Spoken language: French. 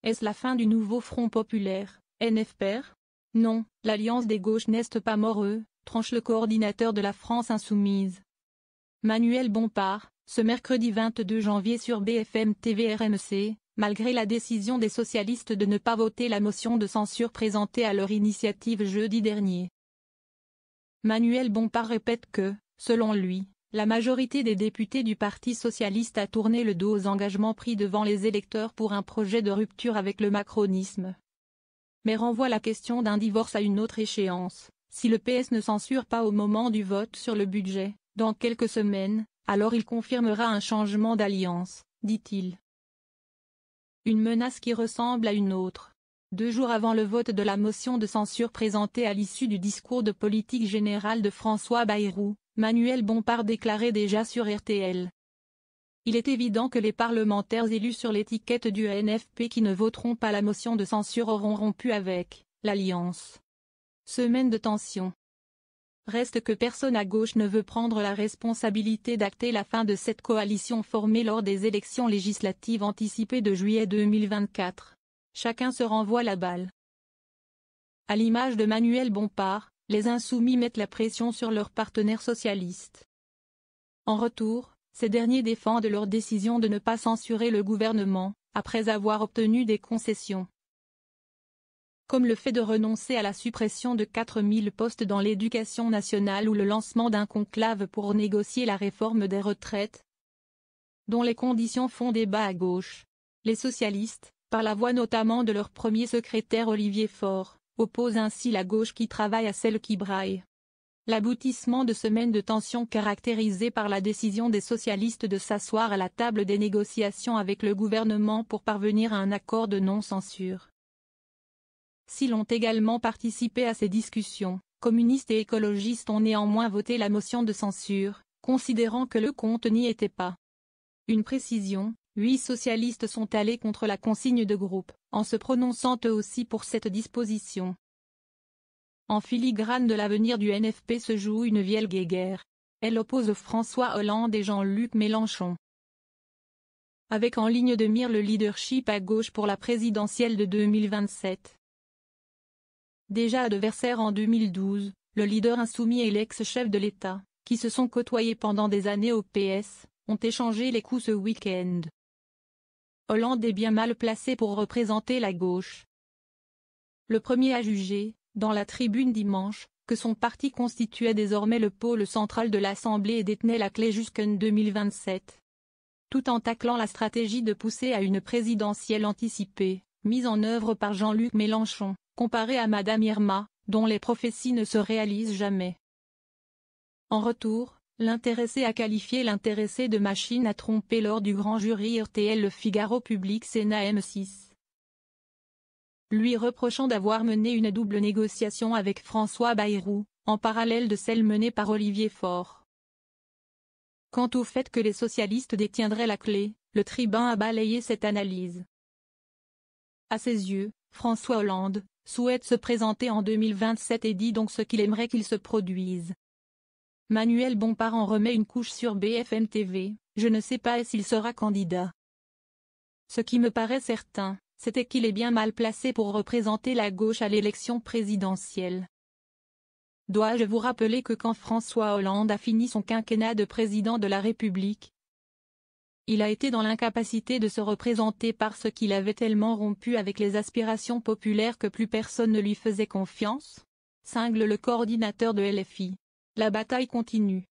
Est-ce la fin du nouveau Front populaire, NFPR? Non, l'alliance des gauches n'est pas morte, tranche le coordinateur de la France insoumise. Manuel Bompard, ce mercredi 22 janvier sur BFM TV RMC, malgré la décision des socialistes de ne pas voter la motion de censure présentée à leur initiative jeudi dernier. Manuel Bompard répète que, selon lui, la majorité des députés du Parti socialiste a tourné le dos aux engagements pris devant les électeurs pour un projet de rupture avec le macronisme. Mais renvoie la question d'un divorce à une autre échéance. Si le PS ne censure pas au moment du vote sur le budget, dans quelques semaines, alors il confirmera un changement d'alliance, dit-il. Une menace qui ressemble à une autre. 2 jours avant le vote de la motion de censure présentée à l'issue du discours de politique générale de François Bayrou, Manuel Bompard déclarait déjà sur RTL. Il est évident que les parlementaires élus sur l'étiquette du NFP qui ne voteront pas la motion de censure auront rompu avec l'alliance. Semaine de tension. Reste que personne à gauche ne veut prendre la responsabilité d'acter la fin de cette coalition formée lors des élections législatives anticipées de juillet 2024. Chacun se renvoie la balle. À l'image de Manuel Bompard, les insoumis mettent la pression sur leurs partenaires socialistes. En retour, ces derniers défendent leur décision de ne pas censurer le gouvernement, après avoir obtenu des concessions. Comme le fait de renoncer à la suppression de 4000 postes dans l'éducation nationale ou le lancement d'un conclave pour négocier la réforme des retraites, dont les conditions font débat à gauche. Les socialistes, par la voix notamment de leur premier secrétaire Olivier Faure, opposent ainsi la gauche qui travaille à celle qui braille. L'aboutissement de semaines de tension caractérisées par la décision des socialistes de s'asseoir à la table des négociations avec le gouvernement pour parvenir à un accord de non-censure. S'ils ont également participé à ces discussions, communistes et écologistes ont néanmoins voté la motion de censure, considérant que le compte n'y était pas. Une précision, 8 socialistes sont allés contre la consigne de groupe, en se prononçant eux aussi pour cette disposition. En filigrane de l'avenir du NFP se joue une vieille guéguerre. Elle oppose François Hollande et Jean-Luc Mélenchon. Avec en ligne de mire le leadership à gauche pour la présidentielle de 2027. Déjà adversaires en 2012, le leader insoumis et l'ex-chef de l'État, qui se sont côtoyés pendant des années au PS, ont échangé les coups ce week-end. Hollande est bien mal placé pour représenter la gauche. Le premier a jugé, dans la tribune dimanche, que son parti constituait désormais le pôle central de l'Assemblée et détenait la clé jusqu'en 2027. Tout en taclant la stratégie de pousser à une présidentielle anticipée, mise en œuvre par Jean-Luc Mélenchon, comparé à Madame Irma, dont les prophéties ne se réalisent jamais. En retour, l'intéressé a qualifié l'intéressé de machine à tromper lors du grand jury RTL Le Figaro Public Sénat M6. Lui reprochant d'avoir mené une double négociation avec François Bayrou, en parallèle de celle menée par Olivier Faure. Quant au fait que les socialistes détiendraient la clé, le tribun a balayé cette analyse. À ses yeux, François Hollande souhaite se présenter en 2027 et dit donc ce qu'il aimerait qu'il se produise. Manuel Bompard en remet une couche sur BFM TV, je ne sais pas s'il sera candidat. Ce qui me paraît certain, c'était qu'il est bien mal placé pour représenter la gauche à l'élection présidentielle. Dois-je vous rappeler que quand François Hollande a fini son quinquennat de président de la République, il a été dans l'incapacité de se représenter parce qu'il avait tellement rompu avec les aspirations populaires que plus personne ne lui faisait confiance? Cingle le coordinateur de LFI. La bataille continue.